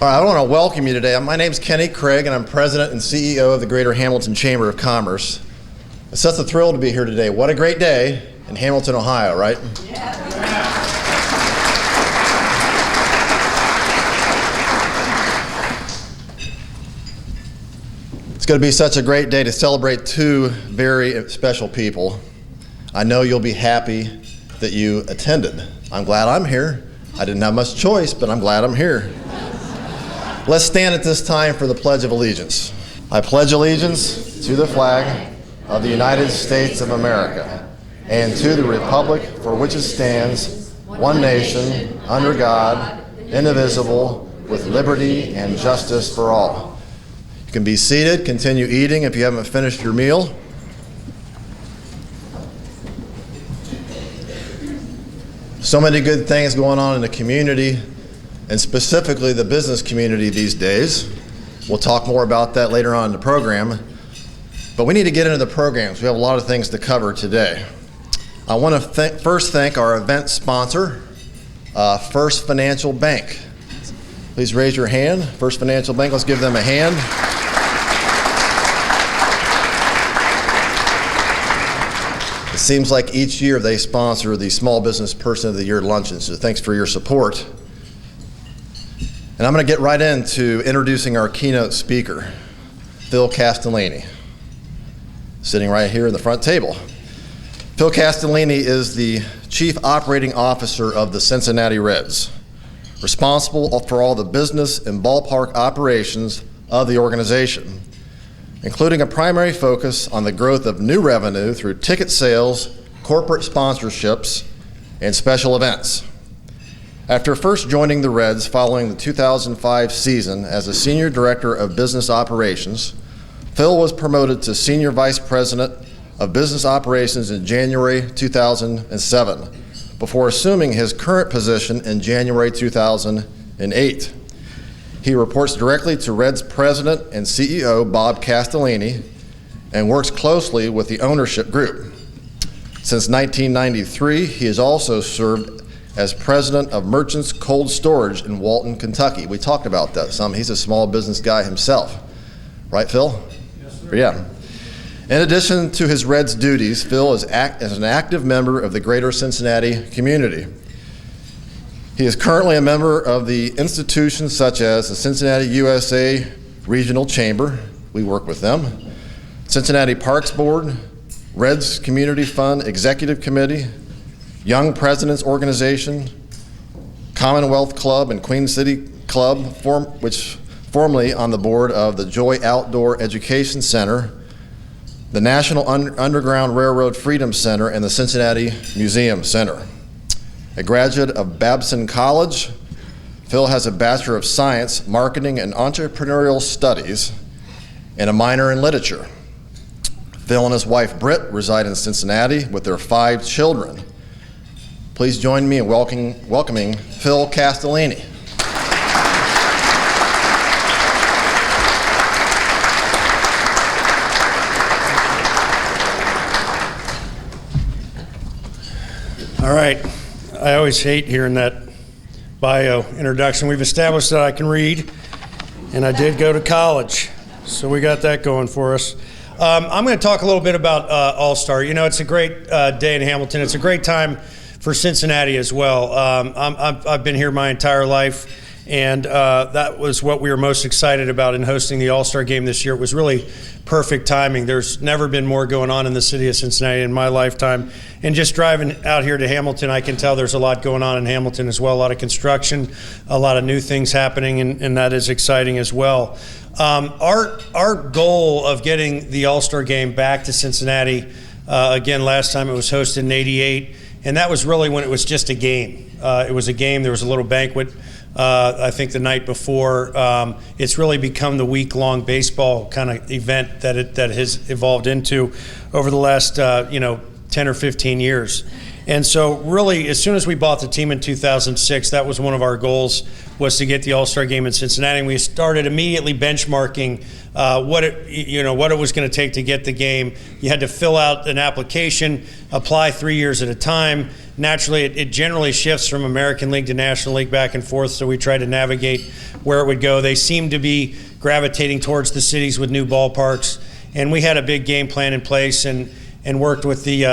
All right, I want to welcome you today. My name's Kenny Craig, and I'm President and CEO of the Greater Hamilton Chamber of Commerce. It's such a thrill to be here today. What a great day in Hamilton, Ohio, right? Yeah. It's going to be such a great day to celebrate two very special people. I know you'll be happy that you attended. I'm glad I'm here. I didn't have much choice, but I'm glad I'm here. Let's stand at this time for the Pledge of Allegiance. I pledge allegiance to the flag of the United States of America and to the republic for which it stands, one nation, under God, indivisible, with liberty and justice for all. You can be seated, continue eating if you haven't finished your meal. So many good things going on in the community, and specifically the business community these days. We'll talk more about that later on in the program. But we need to get into the programs. We have a lot of things to cover today. I want to first thank our event sponsor, First Financial Bank. Please raise your hand. First Financial Bank, let's give them a hand. It seems like each year they sponsor the Small Business Person of the Year luncheon, so thanks for your support. And I'm going to get right into introducing our keynote speaker, Phil Castellini, sitting right here in the front table. Phil Castellini is the Chief Operating Officer of the Cincinnati Reds, responsible for all the business and ballpark operations of the organization, including a primary focus on the growth of new revenue through ticket sales, corporate sponsorships, and special events. After first joining the Reds following the 2005 season as a Senior Director of Business Operations, Phil was promoted to Senior Vice President of Business Operations in January 2007, before assuming his current position in January 2008. He reports directly to Reds President and CEO Bob Castellini and works closely with the ownership group. Since 1993, he has also served as president of Merchants Cold Storage in Walton, Kentucky. We talked about that some. He's a small business guy himself. Right, Phil? Yes, sir. Yeah. In addition to his Reds duties, Phil is an active member of the Greater Cincinnati community. He is currently a member of the institutions such as the Cincinnati USA Regional Chamber. We work with them. Cincinnati Parks Board, Reds Community Fund Executive Committee, Young Presidents Organization, Commonwealth Club and Queen City Club, which formerly on the board of the Joy Outdoor Education Center, the National Underground Railroad Freedom Center, and the Cincinnati Museum Center. A graduate of Babson College, Phil has a Bachelor of Science, Marketing and Entrepreneurial Studies, and a minor in Literature. Phil and his wife Britt reside in Cincinnati with their 5 children. Please join me in welcoming Phil Castellini. All right. I always hate hearing that bio introduction. We've established that I can read, and I did go to college, so we got that going for us. I'm going to talk a little bit about All-Star. You know, it's a great day in Hamilton. It's a great time for Cincinnati as well. I've been here my entire life, and that was what we were most excited about in hosting the All-Star game this year. It was really perfect timing. There's never been more going on in the city of Cincinnati in my lifetime. And just driving out here to Hamilton, I can tell there's a lot going on in Hamilton as well, a lot of construction, a lot of new things happening, and that is exciting as well. Our goal of getting the All-Star game back to Cincinnati, again, last time it was hosted in '88, and that was really when it was just a game. It was a game. There was a little banquet, I think, the night before. It's really become the week-long baseball kind of event that has evolved into over the last, 10 or 15 years. And so really, as soon as we bought the team in 2006, that was one of our goals, was to get the All-Star game in Cincinnati. And we started immediately benchmarking what it was going to take to get the game. You had to fill out an application, apply 3 years at a time. Naturally, it generally shifts from American League to National League back and forth, so we tried to navigate where it would go. They seemed to be gravitating towards the cities with new ballparks, and we had a big game plan in place and worked with the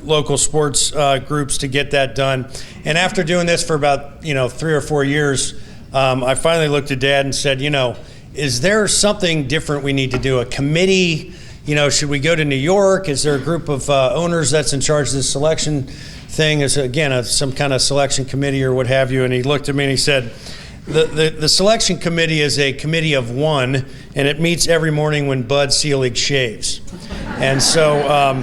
local sports groups to get that done. And after doing this for about 3 or 4 years, I finally looked at Dad and said, is there something different we need to do? A committee? Should we go to New York? Is there a group of owners that's in charge of this selection thing? Is again some kind of selection committee or what have you? And he looked at me and he said, the selection committee is a committee of one, and it meets every morning when Bud Selig shaves. And so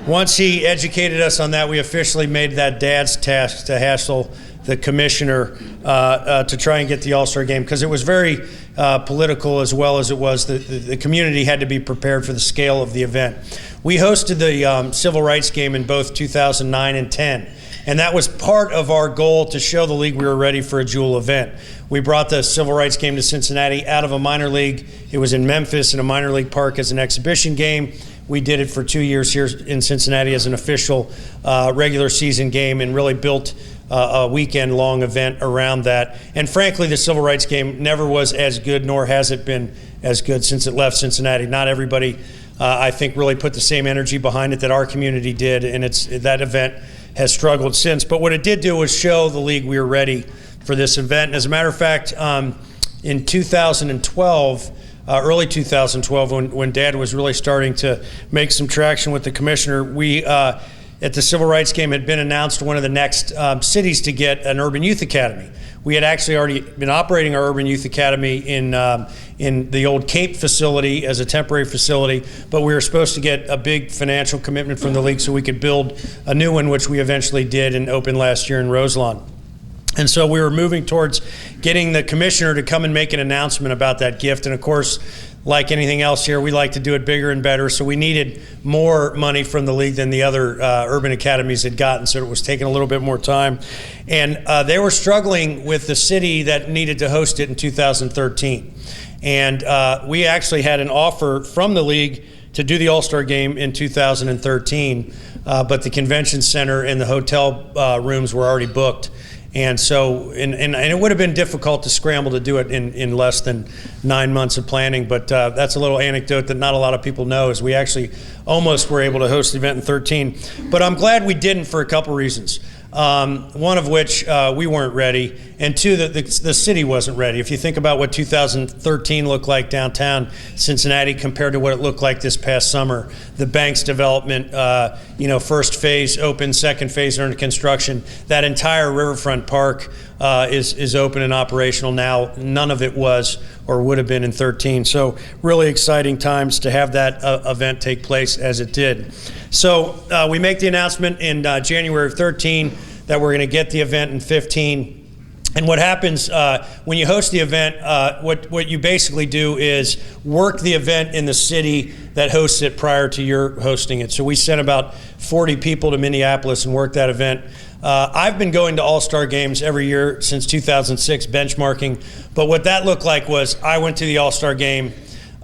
once he educated us on that, we officially made that Dad's task to hassle the commissioner to try and get the All-Star game, because it was very political as well as it was. The community had to be prepared for the scale of the event. We hosted the Civil Rights game in both 2009 and 10. And that was part of our goal, to show the league we were ready for a jewel event. We brought the Civil Rights game to Cincinnati out of a minor league. It was in Memphis in a minor league park as an exhibition game. We did it for 2 years here in Cincinnati as an official regular season game, and really built a weekend-long event around that. And frankly, the Civil Rights game never was as good, nor has it been as good since it left Cincinnati. Not everybody, I think, really put the same energy behind it that our community did, and that event has struggled since. But what it did do was show the league we were ready for this event. And as a matter of fact, in 2012, early 2012, when Dad was really starting to make some traction with the commissioner, we, at the Civil Rights game, had been announced one of the next cities to get an urban youth academy. We had actually already been operating our urban youth academy in the old Cape facility as a temporary facility, but we were supposed to get a big financial commitment from the league so we could build a new one, which we eventually did and opened last year in Roselawn. And so we were moving towards getting the commissioner to come and make an announcement about that gift. And of course, like anything else here, we like to do it bigger and better. So we needed more money from the league than the other urban academies had gotten. So it was taking a little bit more time. And they were struggling with the city that needed to host it in 2013. And we actually had an offer from the league to do the All-Star game in 2013. But the convention center and the hotel rooms were already booked. And so, and it would have been difficult to scramble to do it in less than 9 months of planning, but that's a little anecdote that not a lot of people know, is we actually almost were able to host the event in 13. But I'm glad we didn't for a couple reasons. One of which, we weren't ready, and two, the city wasn't ready. If you think about what 2013 looked like downtown Cincinnati compared to what it looked like this past summer, the Banks development, first phase open, second phase under construction, that entire riverfront park is open and operational now. None of it was or would have been in 13. So really exciting times to have that event take place as it did. So we make the announcement in January of 13 that we're going to get the event in 15. And what happens when you host the event, what you basically do is work the event in the city that hosts it prior to your hosting it. So we sent about 40 people to Minneapolis and worked that event. I've been going to All-Star games every year since 2006, benchmarking. But what that looked like was I went to the All-Star game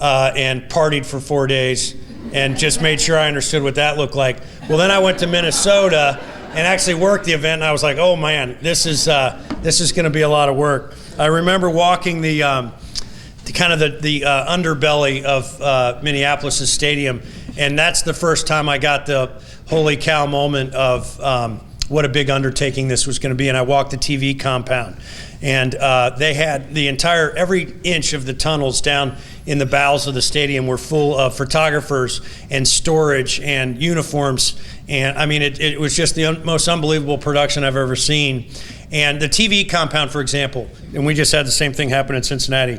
and partied for 4 days and just made sure I understood what that looked like. Well, then I went to Minnesota and actually worked the event, and I was like, oh man, this is going to be a lot of work. I remember walking the underbelly of Minneapolis' stadium, and that's the first time I got the holy cow moment of what a big undertaking this was going to be. And I walked the TV compound, and they had every inch of the tunnels down in the bowels of the stadium were full of photographers and storage and uniforms. And I mean, it was just the most unbelievable production I've ever seen. And the TV compound, for example, and we just had the same thing happen in Cincinnati.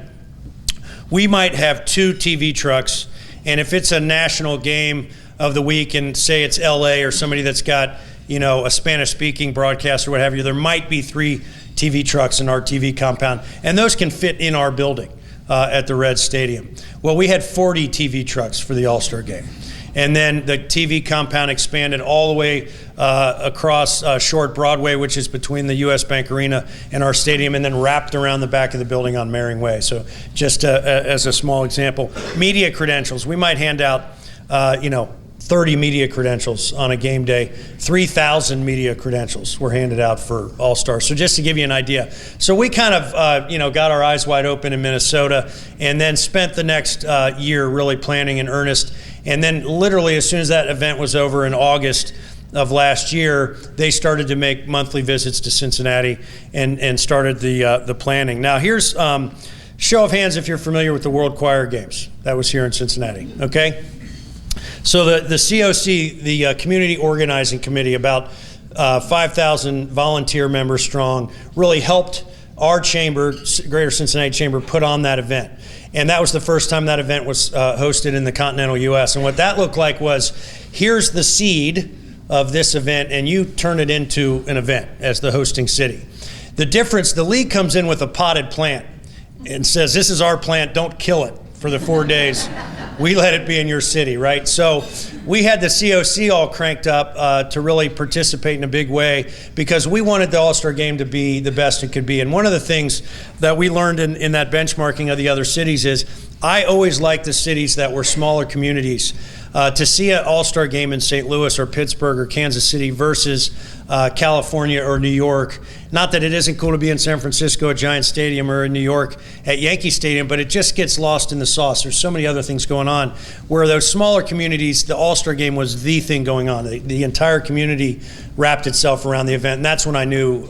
We might have 2 TV trucks, and if it's a national game of the week, and say it's LA or somebody that's got, a Spanish-speaking broadcast or what have you, there might be 3 TV trucks in our TV compound, and those can fit in our building at the Red Stadium. Well, we had 40 TV trucks for the All-Star game. And then the TV compound expanded all the way across Short Broadway, which is between the U.S. Bank Arena and our stadium, and then wrapped around the back of the building on Mering Way. So just as a small example. Media credentials. We might hand out, 30 media credentials on a game day. 3,000 media credentials were handed out for All-Stars. So just to give you an idea. So we kind of, got our eyes wide open in Minnesota and then spent the next year really planning in earnest. And then literally as soon as that event was over in August of last year, they started to make monthly visits to Cincinnati and started the planning. Now here's show of hands if you're familiar with the World Choir Games. That was here in Cincinnati, okay? So the COC, the Community Organizing Committee, about 5,000 volunteer members strong, really helped our chamber, Greater Cincinnati Chamber, put on that event. And that was the first time that event was hosted in the continental U.S. And what that looked like was, here's the seed of this event, and you turn it into an event as the hosting city. The difference, the league comes in with a potted plant and says, this is our plant, don't kill it for the 4 days. We let it be in your city, right? So we had the COC all cranked up to really participate in a big way because we wanted the All-Star Game to be the best it could be. And one of the things that we learned in that benchmarking of the other cities is I always liked the cities that were smaller communities. To see an All-Star Game in St. Louis or Pittsburgh or Kansas City versus California or New York, not that it isn't cool to be in San Francisco at Giant Stadium or in New York at Yankee Stadium, but it just gets lost in the sauce. There's so many other things going on. Where those smaller communities, the All-Star Game was the thing going on. The entire community wrapped itself around the event, and that's when I knew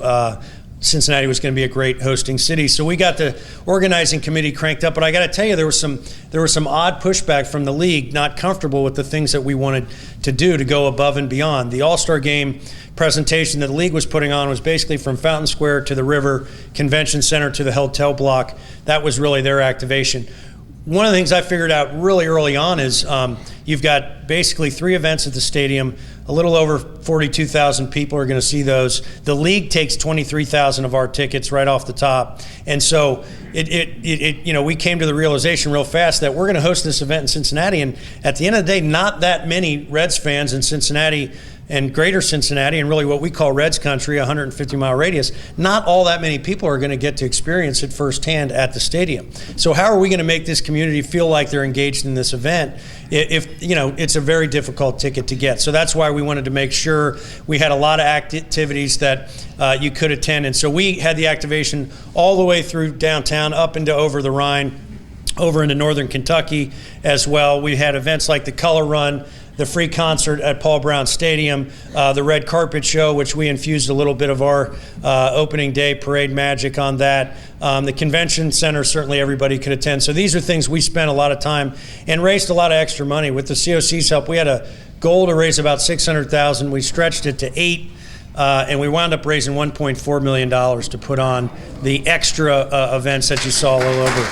Cincinnati was going to be a great hosting city. So we got the organizing committee cranked up, but I got to tell you, there was some odd pushback from the league, not comfortable with the things that we wanted to do to go above and beyond. The All-Star Game presentation that the league was putting on was basically from Fountain Square to the River Convention Center to the hotel block. That was really their activation. One of the things I figured out really early on is you've got basically 3 events at the stadium. A little over 42,000 people are going to see those. The league takes 23,000 of our tickets right off the top. And so we came to the realization real fast that we're going to host this event in Cincinnati. And at the end of the day, not that many Reds fans in Cincinnati and Greater Cincinnati, and really what we call Reds country, 150-mile radius, not all that many people are going to get to experience it firsthand at the stadium. So how are we going to make this community feel like they're engaged in this event if it's a very difficult ticket to get? So that's why we wanted to make sure we had a lot of activities that you could attend. And so we had the activation all the way through downtown, up into over the Rhine, over into northern Kentucky as well. We had events like the Color Run, the free concert at Paul Brown Stadium, the red carpet show, which we infused a little bit of our opening day parade magic on that. The convention center, certainly everybody could attend. So these are things we spent a lot of time and raised a lot of extra money. With the COC's help, we had a goal to raise about $600,000. We stretched it to $8 million, and we wound up raising $1.4 million to put on the extra events that you saw all over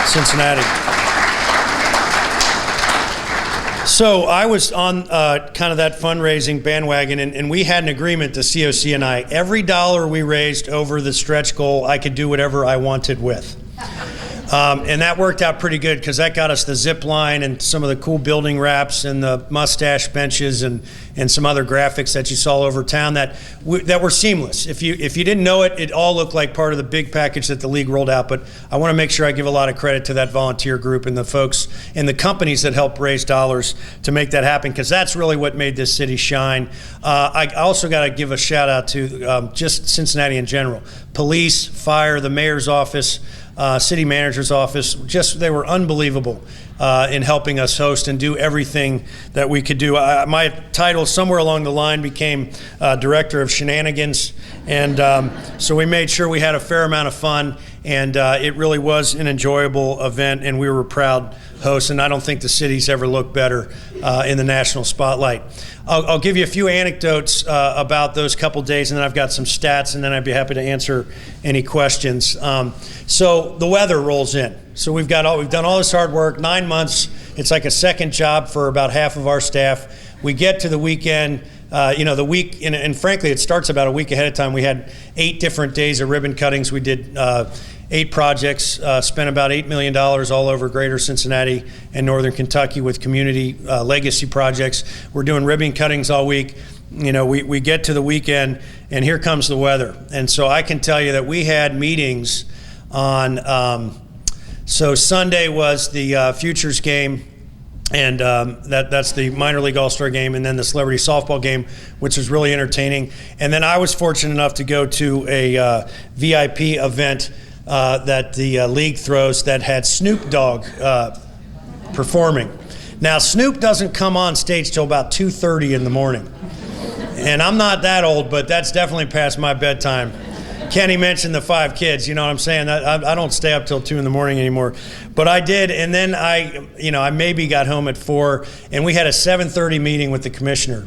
Cincinnati. So I was on kind of that fundraising bandwagon, and we had an agreement, the COC and I. Every dollar we raised over the stretch goal, I could do whatever I wanted with. And that worked out pretty good because that got us the zip line and some of the cool building wraps and the mustache benches and some other graphics that you saw all over town that were seamless. If you didn't know it, it all looked like part of the big package that the league rolled out. But I want to make sure I give a lot of credit to that volunteer group and the folks and the companies that helped raise dollars to make that happen, because that's really what made this city shine. I also got to give a shout out to just Cincinnati in general. Police, fire, the mayor's office, city manager's office, they were unbelievable in helping us host and do everything that we could do. My title somewhere along the line became Director of Shenanigans, and so we made sure we had a fair amount of fun, and it really was an enjoyable event, and we were proud hosts, and I don't think the city's ever looked better in the national spotlight. I'll give you a few anecdotes about those couple days, and then I've got some stats, and then I'd be happy to answer any questions. So the weather rolls in. So we've done all this hard work, 9 months. It's like a second job for about half of our staff. We get to the weekend, the week, and frankly, it starts about a week ahead of time. We had 8 different days of ribbon cuttings. We did 8 projects, spent about $8 million all over greater Cincinnati and northern Kentucky with community legacy projects. We're doing ribbon cuttings all week. You know, we get to the weekend, and here comes the weather. And so I can tell you that we had meetings on, so Sunday was the Futures game, and that's the minor league all-star game, and then the celebrity softball game, which was really entertaining. And then I was fortunate enough to go to a VIP event that the league throws that had Snoop Dogg performing. Now, Snoop doesn't come on stage till about 2:30 in the morning. And I'm not that old, but that's definitely past my bedtime. Kenny mentioned the 5 kids, you know what I'm saying? I don't stay up till 2 in the morning anymore. But I did, and then I maybe got home at 4, and we had a 7:30 meeting with the commissioner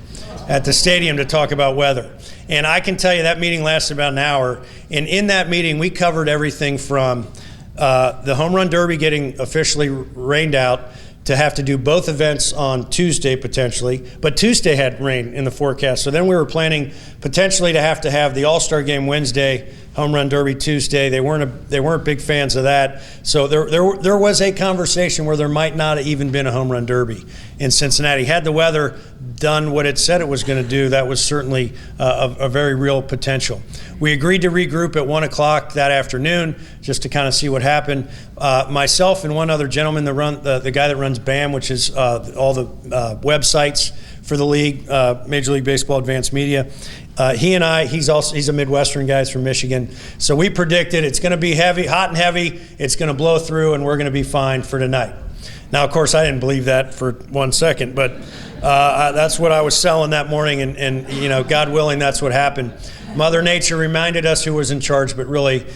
at the stadium to talk about weather. And I can tell you that meeting lasted about an hour, and in that meeting we covered everything from the home run derby getting officially rained out to have to do both events on Tuesday potentially, but Tuesday had rain in the forecast. So then we were planning potentially to have the All-Star game Wednesday, home run derby Tuesday. They weren't big fans of that. So there was a conversation where there might not have even been a home run derby in Cincinnati. Had the weather done what it said it was going to do, that was certainly a very real potential. We agreed to regroup at 1 o'clock that afternoon just to kind of see what happened. Myself and one other gentleman that the guy that runs BAM, which is all the websites for the league, Major League Baseball Advanced Media. He and I, he's a Midwestern guy, he's from Michigan. So we predicted it's going to be heavy, hot and heavy, it's going to blow through, and we're going to be fine for tonight. Now, of course, I didn't believe that for 1 second, but that's what I was selling that morning, and you know, God willing, that's what happened. Mother Nature reminded us who was in charge, but really,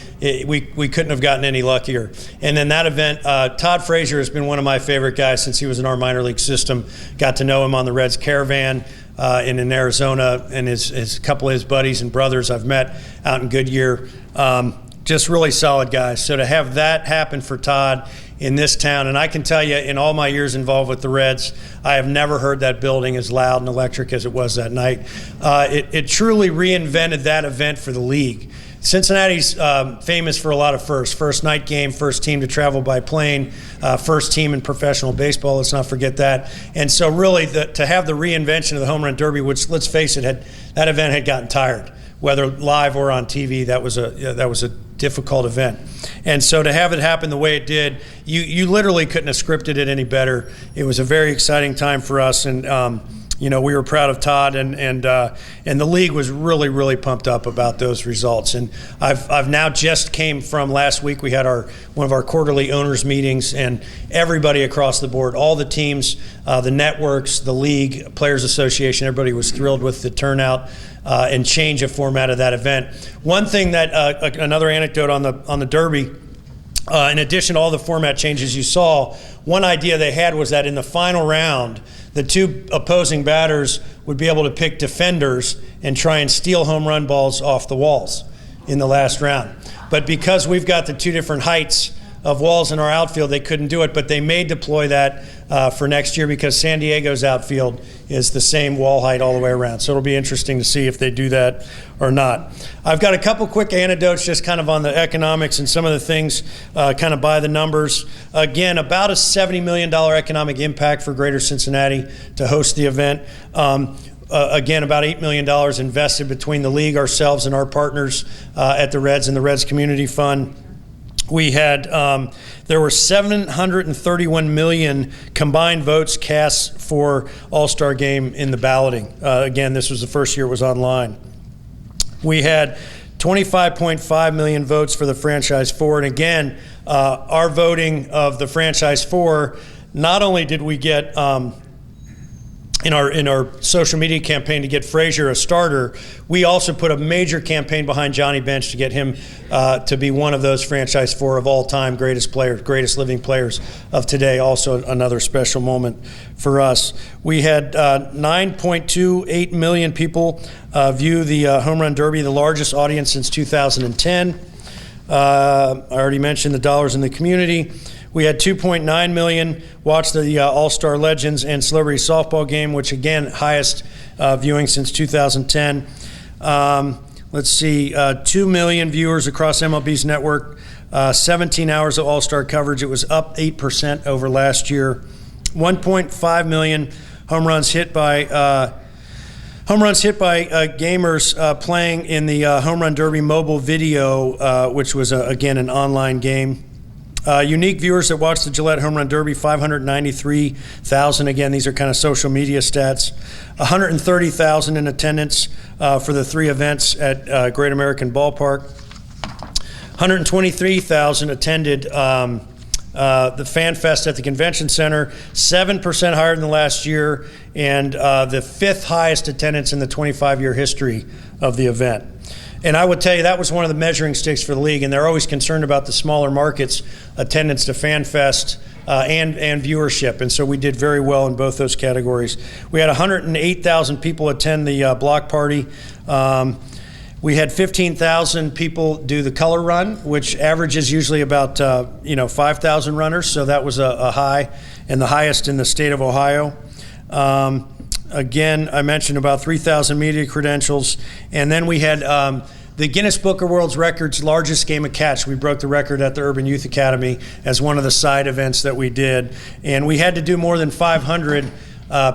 we couldn't have gotten any luckier. And then that event, Todd Frazier has been one of my favorite guys since he was in our minor league system. Got to know him on the Reds Caravan in Arizona, and his couple of his buddies and brothers I've met out in Goodyear. Just really solid guys. So to have that happen for Todd in this town, and I can tell you, in all my years involved with the Reds, I have never heard that building as loud and electric as it was that night. It truly reinvented that event for the league. Cincinnati's famous for a lot of firsts. First night game, first team to travel by plane, first team in professional baseball, let's not forget that. And so really, to have the reinvention of the home run derby, which, let's face it, that event had gotten tired. Whether live or on TV, that was a difficult event. And so to have it happen the way it did, you literally couldn't have scripted it any better. It was a very exciting time for us, and you know, we were proud of Todd, and the league was really, really pumped up about those results. And I've now just came from last week. We had one of our quarterly owners meetings, and everybody across the board, all the teams, the networks, the league, Players Association, everybody was thrilled with the turnout and change of format of that event. One thing that another anecdote on the Derby. In addition to all the format changes you saw, one idea they had was that in the final round, the 2 opposing batters would be able to pick defenders and try and steal home run balls off the walls in the last round. But because we've got the 2 different heights of walls in our outfield, they couldn't do it, but they may deploy that for next year because San Diego's outfield is the same wall height all the way around. So it'll be interesting to see if they do that or not. I've got a couple quick anecdotes just kind of on the economics and some of the things kind of by the numbers. Again, about a $70 million economic impact for Greater Cincinnati to host the event. Again, about $8 million invested between the league, ourselves, and our partners at the Reds and the Reds Community Fund. We had, there were 731 million combined votes cast for All-Star Game in the balloting. Again, this was the first year it was online. We had 25.5 million votes for the Franchise 4. And again, our voting of the Franchise 4, not only did we get in our social media campaign to get Frazier a starter, we also put a major campaign behind Johnny Bench to get him to be one of those Franchise 4 of all time greatest players, greatest living players of today. Also another special moment for us. We had 9.28 million people view the Home Run Derby, the largest audience since 2010. I already mentioned the dollars in the community. We had 2.9 million watch the All-Star Legends and Celebrity Softball game, which again, highest viewing since 2010. Let's see, 2 million viewers across MLB's network 17 hours of all-star coverage. It was up 8% over last year. 1.5 million home runs hit by gamers playing in the Home Run Derby mobile video, which was, again, an online game. Unique viewers that watched the Gillette Home Run Derby, 593,000. Again, these are kind of social media stats. 130,000 in attendance for the 3 events at Great American Ballpark. 123,000 attended the Fan Fest at the Convention Center, 7% higher than last year, and the 5th highest attendance in the 25-year history of the event. And I would tell you that was one of the measuring sticks for the league, and they're always concerned about the smaller markets' attendance to Fan Fest and viewership, and so we did very well in both those categories. We had 108,000 people attend the block party. We had 15,000 people do the color run, which averages usually about 5,000 runners, so that was a high and the highest in the state of Ohio. Again, I mentioned about 3,000 media credentials, and then we had the Guinness Book of World Records largest game of catch. We broke the record at the Urban Youth Academy as one of the side events that we did, and we had to do more than 500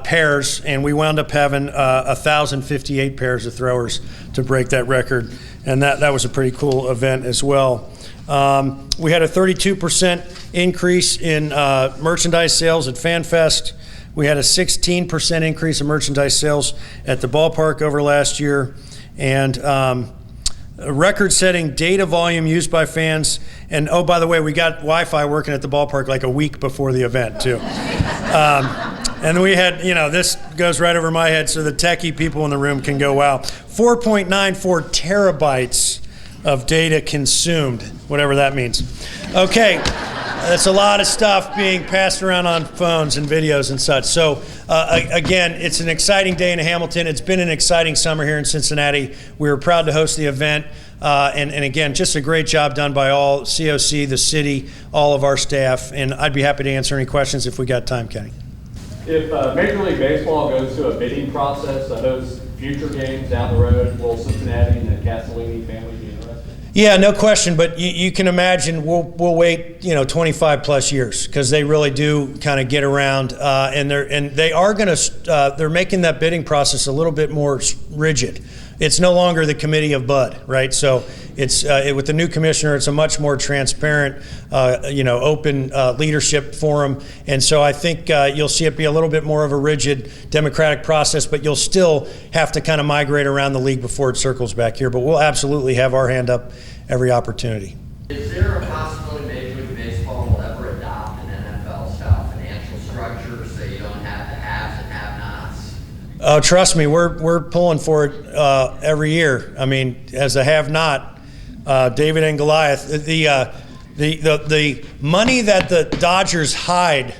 pairs, and we wound up having 1,058 pairs of throwers to break that record, and that was a pretty cool event as well. We had a 32% increase in merchandise sales at FanFest. We had a 16% increase in merchandise sales at the ballpark over last year, and a record-setting data volume used by fans. And oh, by the way, we got Wi-Fi working at the ballpark like a week before the event, too. And we had, this goes right over my head, so the techie people in the room can go, wow. 4.94 terabytes of data consumed, whatever that means. Okay, that's a lot of stuff being passed around on phones and videos and such. So, again, it's an exciting day in Hamilton. It's been an exciting summer here in Cincinnati. We were proud to host the event. And again, just a great job done by all, COC, the city, all of our staff. And I'd be happy to answer any questions if we got time, Kenny. If Major League Baseball goes to a bidding process of those future games down the road, will Cincinnati and the Castellini family be interested? Yeah, no question. But you can imagine we'll wait 25 plus years because they really do kind of get around, and they are going to they're making that bidding process a little bit more rigid. It's no longer the committee of Bud, right? So it's with the new commissioner, it's a much more transparent, open leadership forum. And so I think you'll see it be a little bit more of a rigid democratic process, but you'll still have to kind of migrate around the league before it circles back here. But we'll absolutely have our hand up every opportunity. Is there a possibility Major League Baseball will ever adopt an NFL-style financial structure so you don't have the haves and have-nots? Oh, trust me, we're pulling for it every year. I mean, as a have-not, David and Goliath, the money that the Dodgers hide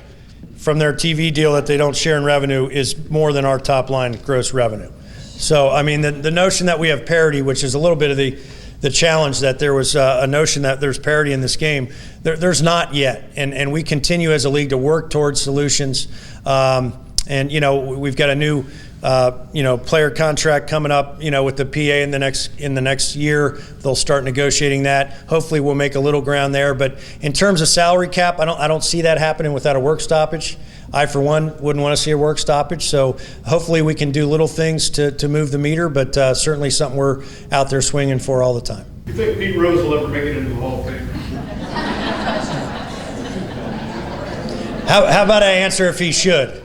from their TV deal that they don't share in revenue is more than our top line gross revenue. So, I mean, the notion that we have parity, which is a little bit of the challenge, that there was a notion that there's parity in this game, there's not yet. And we continue as a league to work towards solutions. And we've got a new player contract coming up, with the PA in the next year. They'll start negotiating that. Hopefully we'll make a little ground there. But in terms of salary cap, I don't see that happening without a work stoppage. I, for one, wouldn't want to see a work stoppage. So hopefully we can do little things to move the meter, but certainly something we're out there swinging for all the time. Do you think Pete Rose will ever make it into the Hall of Fame? How about I answer if he should?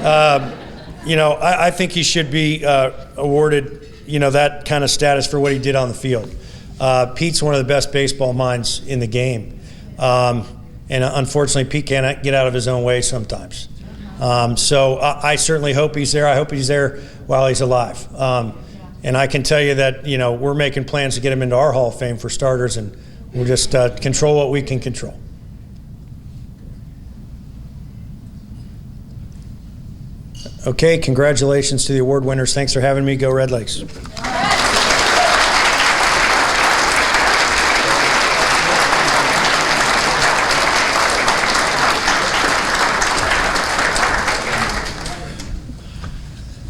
I think he should be awarded, that kind of status for what he did on the field. Pete's one of the best baseball minds in the game. And unfortunately, Pete can't get out of his own way sometimes. So I certainly hope he's there. I hope he's there while he's alive. And I can tell you that, we're making plans to get him into our Hall of Fame for starters, and we'll just control what we can control. Okay, congratulations to the award winners. Thanks for having me. Go Red Lakes.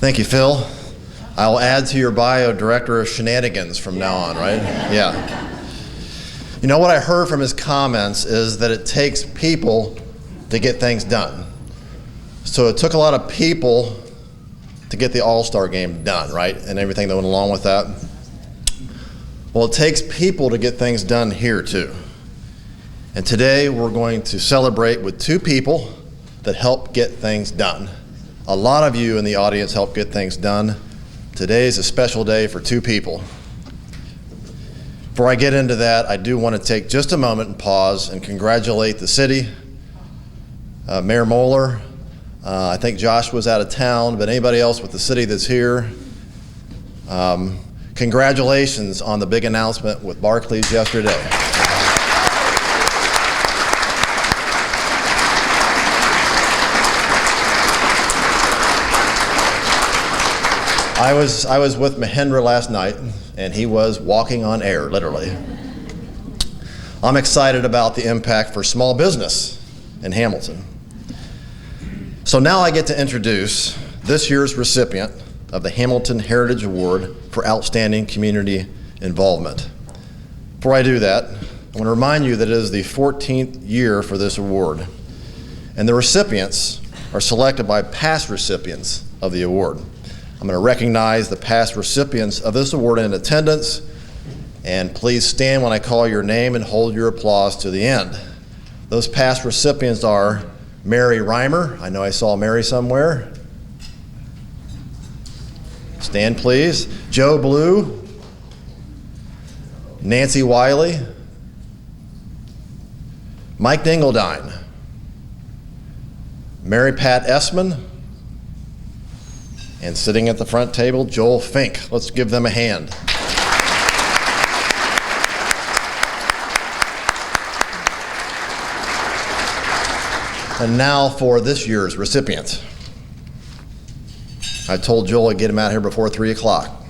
Thank you, Phil. I'll add to your bio, Director of Shenanigans from now on, right? Yeah. You know, what I heard from his comments is that it takes people to get things done. So it took a lot of people to get the All-Star game done, right? And everything that went along with that. Well, it takes people to get things done here too. And today we're going to celebrate with two people that help get things done. A lot of you in the audience help get things done. Today is a special day for two people. Before I get into that, I do want to take just a moment and pause and congratulate the city, Mayor Moeller. I think Josh was out of town, but anybody else with the city that's here, congratulations on the big announcement with Barclays yesterday. I was with Mahendra last night, and he was walking on air, literally. I'm excited about the impact for small business in Hamilton. So now I get to introduce this year's recipient of the Hamilton Heritage Award for Outstanding Community Involvement. Before I do that, I want to remind you that it is the 14th year for this award, and the recipients are selected by past recipients of the award. I'm going to recognize the past recipients of this award in attendance, and please stand when I call your name and hold your applause to the end. Those past recipients are Mary Reimer. I know I saw Mary somewhere. Stand, please. Joe Blue. Nancy Wiley. Mike Dingledine. Mary Pat Essman. And sitting at the front table, Joel Fink. Let's give them a hand. And now for this year's recipient. I told Joel I'd get him out here before 3 o'clock.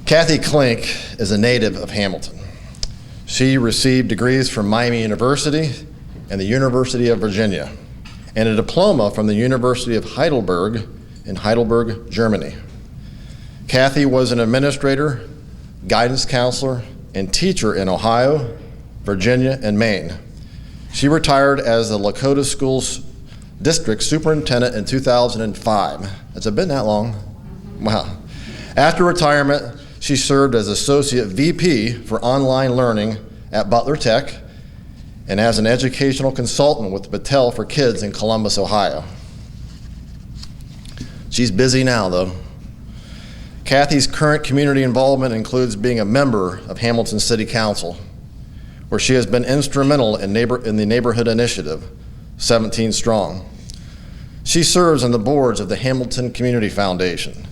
Kathy Klink is a native of Hamilton. She received degrees from Miami University and the University of Virginia, and a diploma from the University of Heidelberg in Heidelberg, Germany. Kathy was an administrator, guidance counselor, and teacher in Ohio, Virginia, and Maine. She retired as the Lakota Schools District Superintendent in 2005. Has it been that long? Wow. After retirement, she served as Associate VP for Online Learning at Butler Tech and as an educational consultant with Battelle for Kids in Columbus, Ohio. She's busy now, though. Kathy's current community involvement includes being a member of Hamilton City Council, where she has been instrumental in the neighborhood initiative, 17 Strong. She serves on the boards of the Hamilton Community Foundation,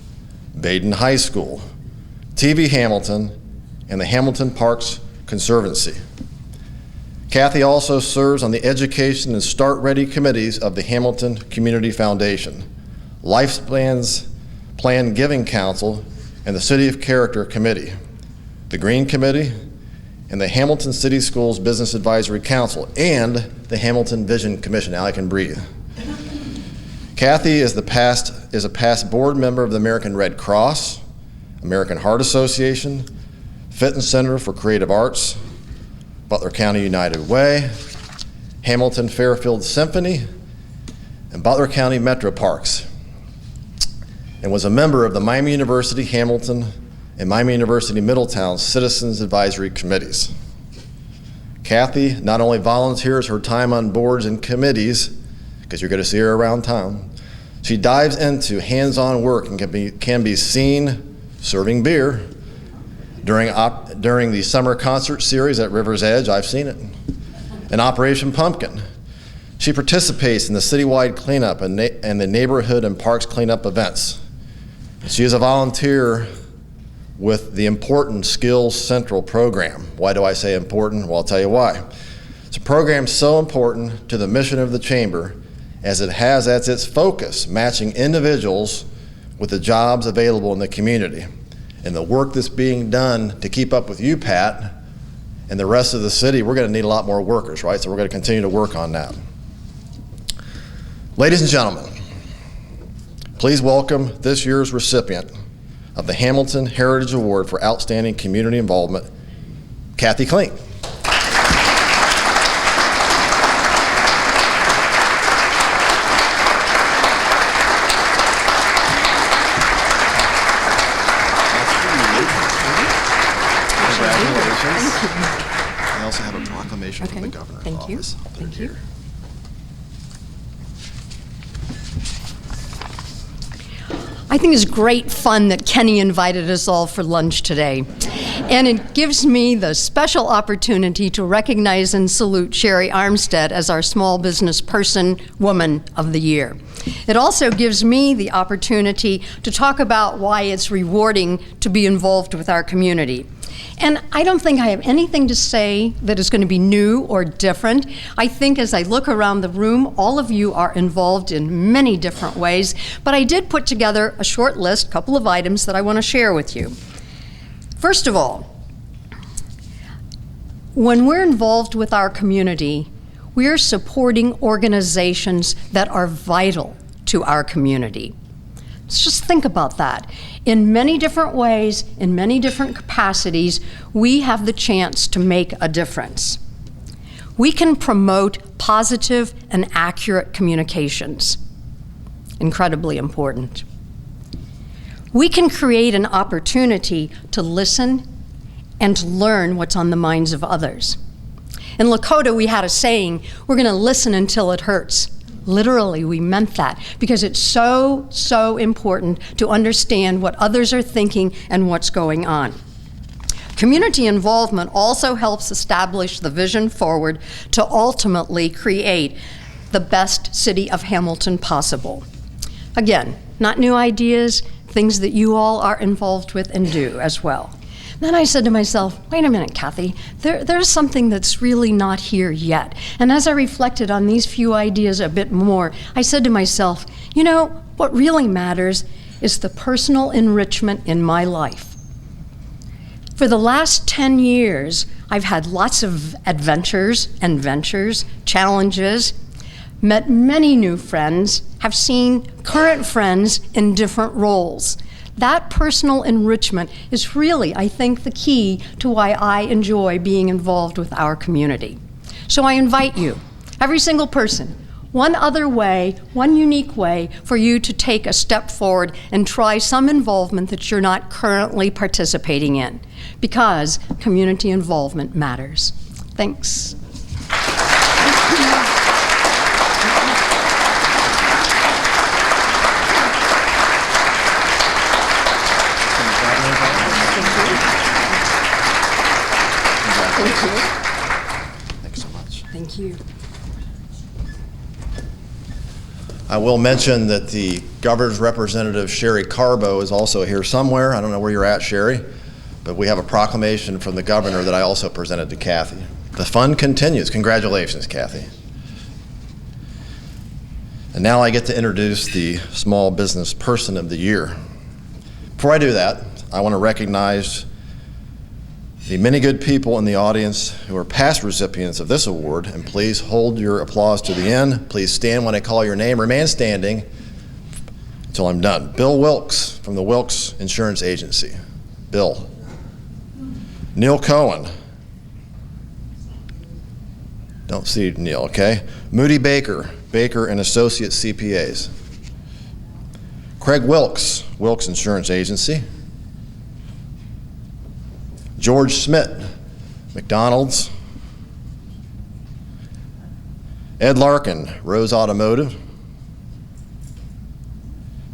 Baden High School, TV Hamilton, and the Hamilton Parks Conservancy. Kathy also serves on the Education and Start Ready committees of the Hamilton Community Foundation, Lifespan Plan Giving Council, and the City of Character Committee, the Green Committee, and the Hamilton City Schools Business Advisory Council, and the Hamilton Vision Commission. Now I can breathe. Kathy is a past board member of the American Red Cross, American Heart Association, Fitton Center for Creative Arts, Butler County United Way, Hamilton Fairfield Symphony, and Butler County Metro Parks, and was a member of the Miami University Hamilton and Miami University Middletown Citizens Advisory Committees. Kathy not only volunteers her time on boards and committees, because you're going to see her around town, she dives into hands-on work and can be seen serving beer during the summer concert series at River's Edge. I've seen it. And Operation Pumpkin. She participates in the citywide cleanup and the neighborhood and parks cleanup events. She is a volunteer with the important Skills Central program. Why do I say important? Well, I'll tell you why. It's a program so important to the mission of the Chamber, as it has as its focus matching individuals with the jobs available in the community. And the work that's being done to keep up with you, Pat, and the rest of the city, we're going to need a lot more workers, right? So we're going to continue to work on that. Ladies and gentlemen, please welcome this year's recipient of the Hamilton Heritage Award for Outstanding Community Involvement, Kathy Klink. Congratulations. I also have a proclamation from the governor's office. I'll put it here. I think it's great fun that Kenny invited us all for lunch today. And it gives me the special opportunity to recognize and salute Sherry Armstead as our Small Business Person Woman of the Year. It also gives me the opportunity to talk about why it's rewarding to be involved with our community. And I don't think I have anything to say that is going to be new or different. I think as I look around the room, all of you are involved in many different ways, but I did put together a short list, a couple of items that I want to share with you. First of all, when we're involved with our community, we're supporting organizations that are vital to our community. Let's just think about that. In many different ways, in many different capacities, we have the chance to make a difference. We can promote positive and accurate communications. Incredibly important. We can create an opportunity to listen and to learn what's on the minds of others. In Lakota, we had a saying, we're going to listen until it hurts. Literally, we meant that because it's so, so important to understand what others are thinking and what's going on. Community involvement also helps establish the vision forward to ultimately create the best city of Hamilton possible. Again, not new ideas, things that you all are involved with and do as well. Then I said to myself, wait a minute, Kathy, there's something that's really not here yet. And as I reflected on these few ideas a bit more, I said to myself, you know, what really matters is the personal enrichment in my life. For the last 10 years, I've had lots of adventures and ventures, challenges, met many new friends, have seen current friends in different roles. That personal enrichment is really, I think, the key to why I enjoy being involved with our community. So I invite you, every single person, one other way, one unique way for you to take a step forward and try some involvement that you're not currently participating in, because community involvement matters. Thanks. Thank you. Thanks so much. Thank you. I will mention that the governor's representative, Sherry Carbo, is also here somewhere. I don't know where you're at, Sherry, but we have a proclamation from the governor that I also presented to Kathy. The fun continues. Congratulations, Kathy. And now I get to introduce the Small Business Person of the Year. Before I do that, I want to recognize the many good people in the audience who are past recipients of this award, and please hold your applause to the end. Please stand when I call your name. Remain standing until I'm done. Bill Wilkes from the Wilkes Insurance Agency. Bill. Neil Cohen. Don't see Neil, okay? Moody Baker, Baker and Associates CPAs. Craig Wilkes, Wilkes Insurance Agency. George Smith, McDonald's. Ed Larkin, Rose Automotive.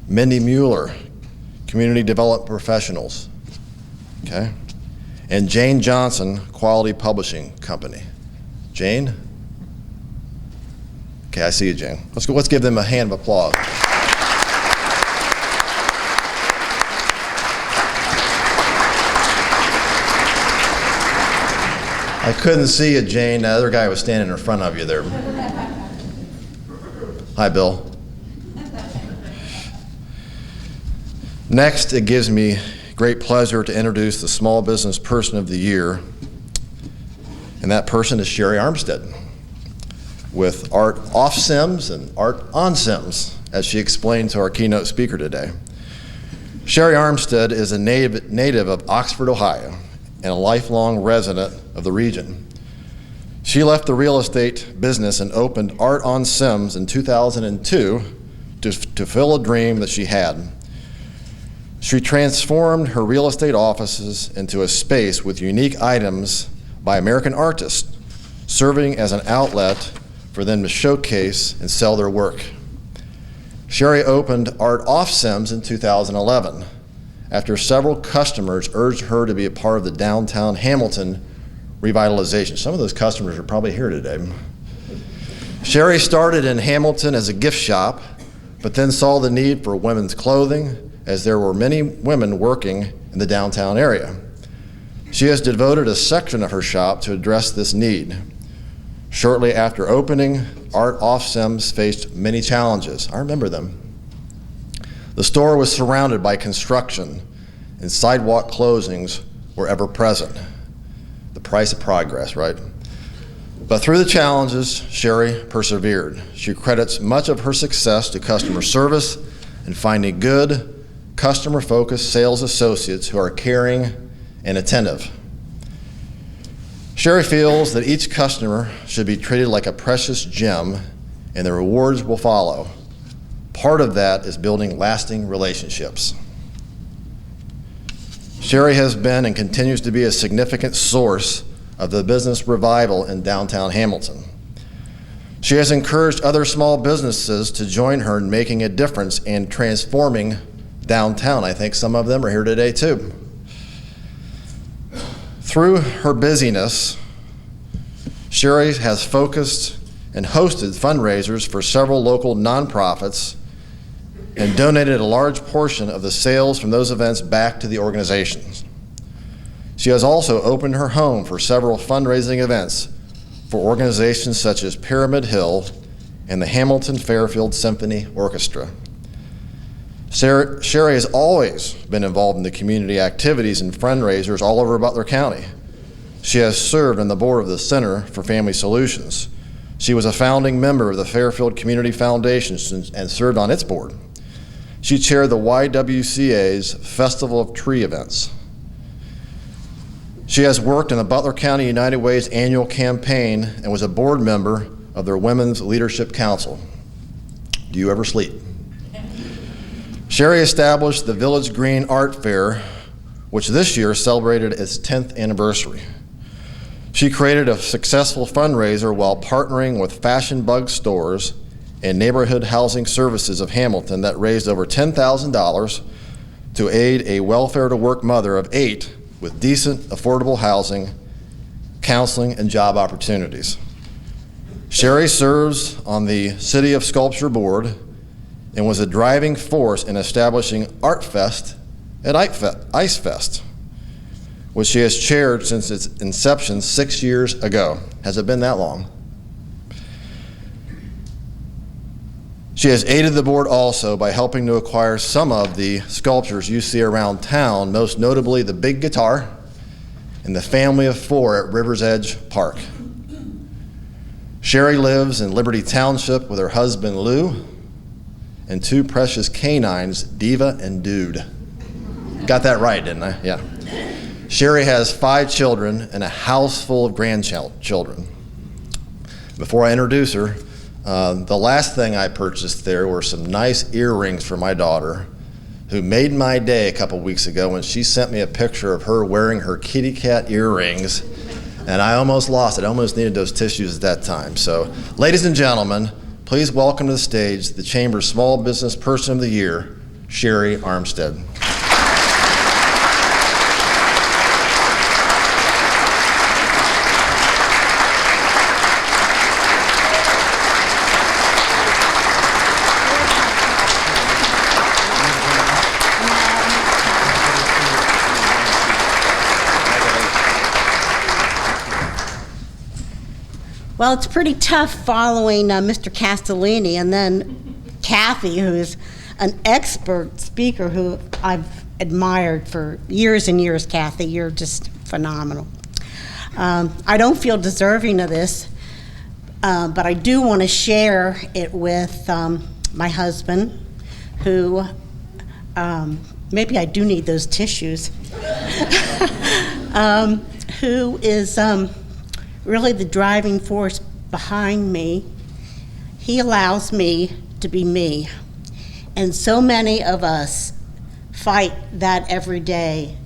Mindy Mueller, Community Development Professionals. Okay? And Jane Johnson, Quality Publishing Company. Jane? Okay, I see you, Jane. Let's give them a hand of applause. I couldn't see you, Jane. The other guy was standing in front of you there. Hi, Bill. Next, it gives me great pleasure to introduce the Small Business Person of the Year, and that person is Sherry Armstead, with art off Symmes and art on Symmes, as she explained to our keynote speaker today. Sherry Armstead is a native of Oxford, Ohio, and a lifelong resident of the region. She left the real estate business and opened Art on Symmes in 2002 to fulfill a dream that she had. She transformed her real estate offices into a space with unique items by American artists, serving as an outlet for them to showcase and sell their work. Sherry opened Art off Symmes in 2011 after several customers urged her to be a part of the downtown Hamilton revitalization. Some of those customers are probably here today. Sherry started in Hamilton as a gift shop, but then saw the need for women's clothing as there were many women working in the downtown area. She has devoted a section of her shop to address this need. Shortly after opening, Art off Symmes faced many challenges. I remember them. The store was surrounded by construction, and sidewalk closings were ever present. The price of progress, right? But through the challenges, Sherry persevered. She credits much of her success to customer service and finding good, customer-focused sales associates who are caring and attentive. Sherry feels that each customer should be treated like a precious gem, and the rewards will follow. Part of that is building lasting relationships. Sherry has been and continues to be a significant source of the business revival in downtown Hamilton. She has encouraged other small businesses to join her in making a difference and transforming downtown. I think some of them are here today too. Through her busyness, Sherry has focused and hosted fundraisers for several local nonprofits and donated a large portion of the sales from those events back to the organizations. She has also opened her home for several fundraising events for organizations such as Pyramid Hill and the Hamilton Fairfield Symphony Orchestra. Sherry has always been involved in the community activities and fundraisers all over Butler County. She has served on the board of the Center for Family Solutions. She was a founding member of the Fairfield Community Foundation and served on its board. She chaired the YWCA's Festival of Tree events. She has worked in the Butler County United Way's annual campaign and was a board member of their Women's Leadership Council. Do you ever sleep? Sherry established the Village Green Art Fair, which this year celebrated its 10th anniversary. She created a successful fundraiser while partnering with Fashion Bug Stores and Neighborhood Housing Services of Hamilton that raised over $10,000 to aid a welfare-to-work mother of 8 with decent, affordable housing, counseling, and job opportunities. Sherry serves on the City of Sculpture Board and was a driving force in establishing Art Fest at Ice Fest, which she has chaired since its inception 6 years ago. Has it been that long? She has aided the board also by helping to acquire some of the sculptures you see around town, most notably the big guitar and the family of 4 at River's Edge Park. Sherry lives in Liberty Township with her husband Lou and 2 precious canines, Diva and Dude. Got that right, didn't I? Yeah. Sherry has 5 children and a house full of grandchildren. Before I introduce her, the last thing I purchased there were some nice earrings for my daughter, who made my day a couple weeks ago when she sent me a picture of her wearing her kitty cat earrings, and I almost lost it. I almost needed those tissues at that time. So, ladies and gentlemen, please welcome to the stage the Chamber's Small Business Person of the Year, Sherry Armstead. Well, it's pretty tough following Mr. Castellini and then Kathy, who is an expert speaker who I've admired for years and years. Kathy, you're just phenomenal. I don't feel deserving of this, but I do want to share it with my husband, who maybe I do need those tissues. who is really the driving force behind me. He allows me to be me. And so many of us fight that every day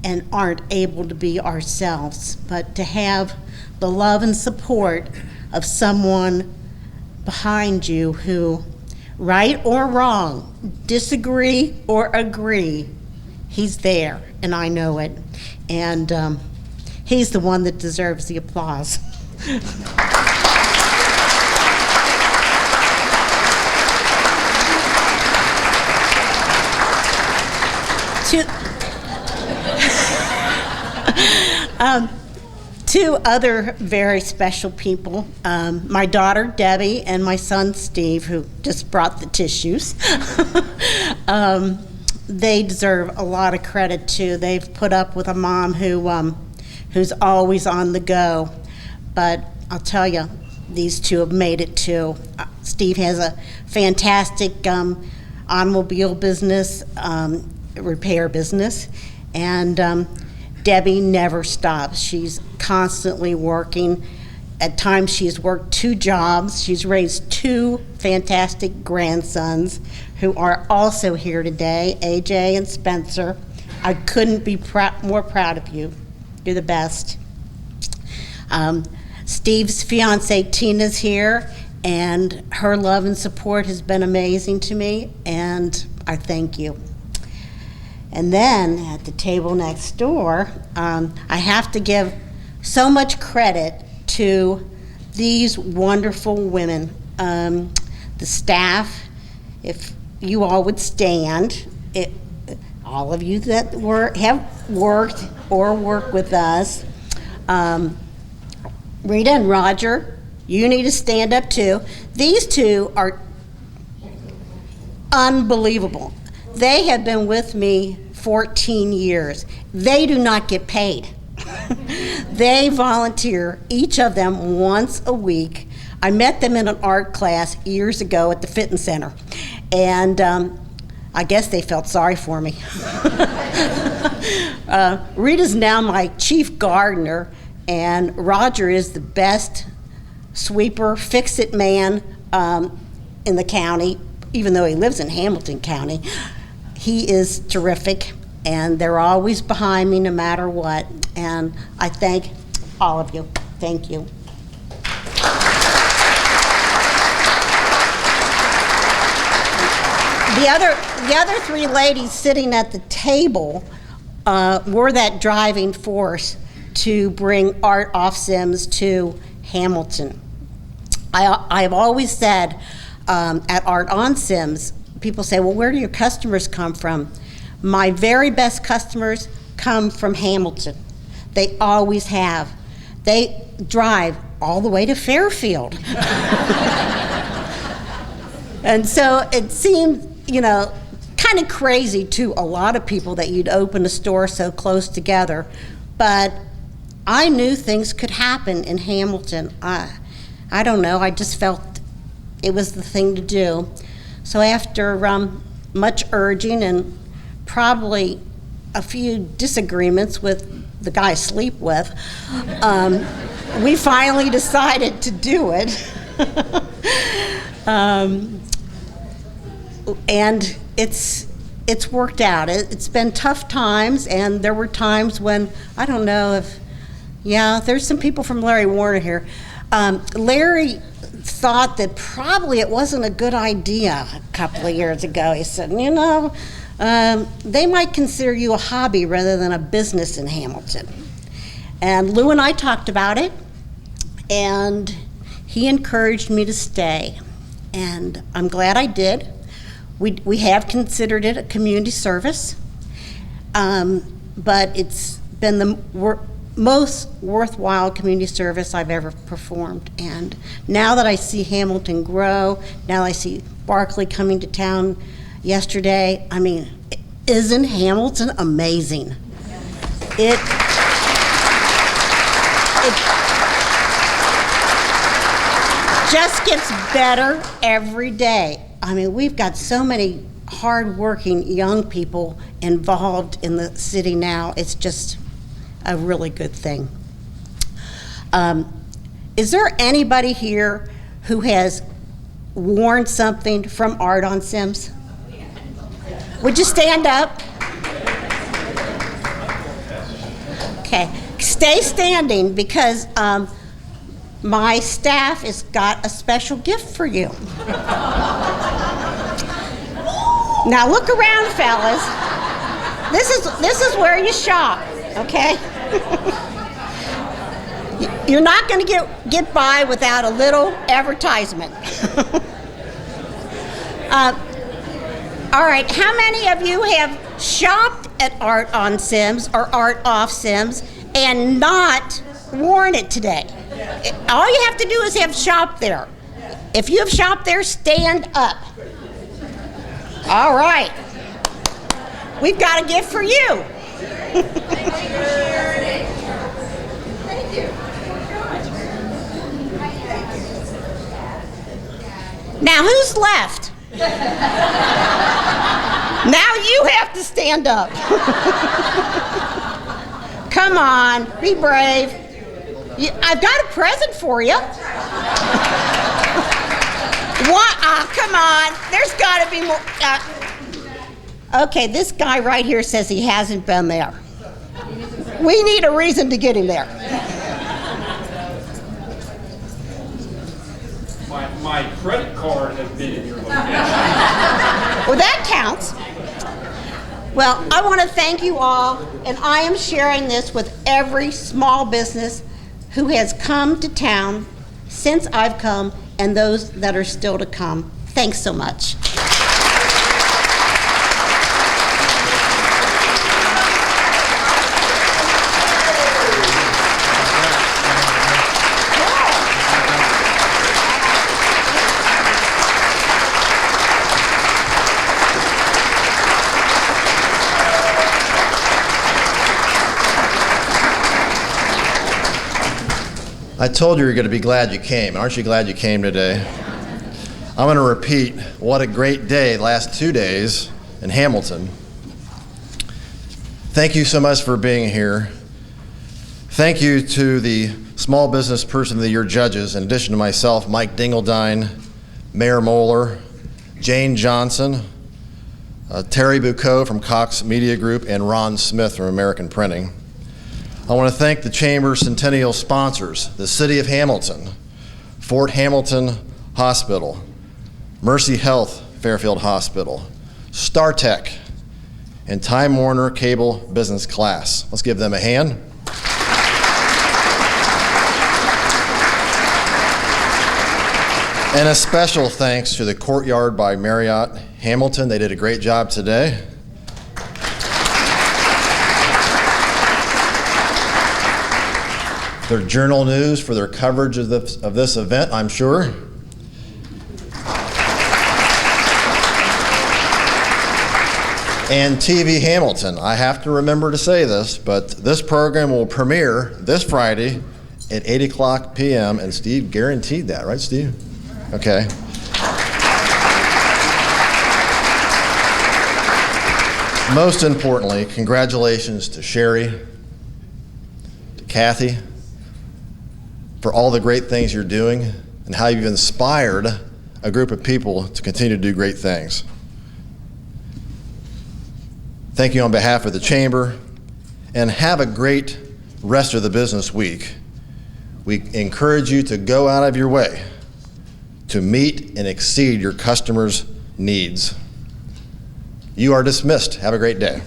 and aren't able to be ourselves. But to have the love and support of someone behind you who, right or wrong, disagree or agree, he's there, and I know it. And he's the one that deserves the applause. Two other very special people, my daughter Debbie and my son Steve, who just brought the tissues. They deserve a lot of credit too. They've put up with a mom who's always on the go. But I'll tell you, these two have made it too. Steve has a fantastic automobile business, repair business, and Debbie never stops. She's constantly working. At times she's worked 2 jobs. She's raised 2 fantastic grandsons who are also here today, AJ and Spencer. I couldn't be more proud of you. You're the best. Steve's fiance Tina's here, and her love and support has been amazing to me, and I thank you. And then at the table next door, I have to give so much credit to these wonderful women. The staff, if you all would stand, all of you that have worked or work with us. Rita and Roger, you need to stand up too. These two are unbelievable. They have been with me 14 years. They do not get paid. They volunteer, each of them, once a week. I met them in an art class years ago at the fitness center, and I guess they felt sorry for me. Rita's now my chief gardener, and Roger is the best sweeper, fix-it man in the county, even though he lives in Hamilton County. He is terrific, and they're always behind me no matter what, and I thank all of you. Thank you. The other 3 ladies sitting at the table were that driving force to bring art off Symmes to Hamilton. I have always said at Art on Symmes, people say, well, where do your customers come from? My very best customers come from Hamilton. They always have. They drive all the way to Fairfield. And so it seemed, kind of crazy to a lot of people that you'd open a store so close together. But I knew things could happen in Hamilton. I don't know, I just felt it was the thing to do. So after much urging and probably a few disagreements with the guy I sleep with, we finally decided to do it. And it's worked out. It's been tough times, and there were times when, I don't know if, there's some people from Larry Warner here. Larry thought that probably it wasn't a good idea a couple of years ago. He said, they might consider you a hobby rather than a business in Hamilton. And Lou and I talked about it, and he encouraged me to stay. And I'm glad I did. We have considered it a community service, but it's been the most worthwhile community service I've ever performed. And now that I see Hamilton grow, now I see Barkley coming to town yesterday, isn't Hamilton amazing? It just gets better every day. We've got so many hard-working young people involved in the city now. It's just a really good thing. Is there anybody here who has worn something from Art on Symmes? Would you stand up? Okay, stay standing because my staff has got a special gift for you. Now look around, fellas. This is where you shop, okay? You're not going to get by without a little advertisement. All right, how many of you have shopped at Art on Symmes or Art off Symmes and not worn it today? All you have to do is have shopped there. If you have shopped there, stand up. All right. We've got a gift for you. Now, who's left? Now you have to stand up. Come on, be brave. I've got a present for you. What? Come on. There's got to be more. Okay, this guy right here says he hasn't been there. We need a reason to get him there. My credit card has been in your location. Well, that counts. Well, I want to thank you all, and I am sharing this with every small business who has come to town since I've come and those that are still to come. Thanks so much. I told you you're going to be glad you came. Aren't you glad you came today? I'm going to repeat what a great day the last 2 days in Hamilton. Thank you so much for being here. Thank you to the Small Business Person of the Year judges, in addition to myself, Mike Dingledine, Mayor Moeller, Jane Johnson, Terry Bucco from Cox Media Group, and Ron Smith from American Printing. I want to thank the Chamber's Centennial sponsors, the City of Hamilton, Fort Hamilton Hospital, Mercy Health Fairfield Hospital, StarTech, and Time Warner Cable Business Class. Let's give them a hand. And a special thanks to the Courtyard by Marriott Hamilton. They did a great job today. Their Journal News for their coverage of this event, I'm sure. And TV Hamilton. I have to remember to say this, but this program will premiere this Friday at 8 o'clock p.m. And Steve guaranteed that, right, Steve? Okay. Most importantly, congratulations to Sherry, to Kathy, for all the great things you're doing and how you've inspired a group of people to continue to do great things. Thank you on behalf of the Chamber, and have a great rest of the business week. We encourage you to go out of your way to meet and exceed your customers' needs. You are dismissed. Have a great day.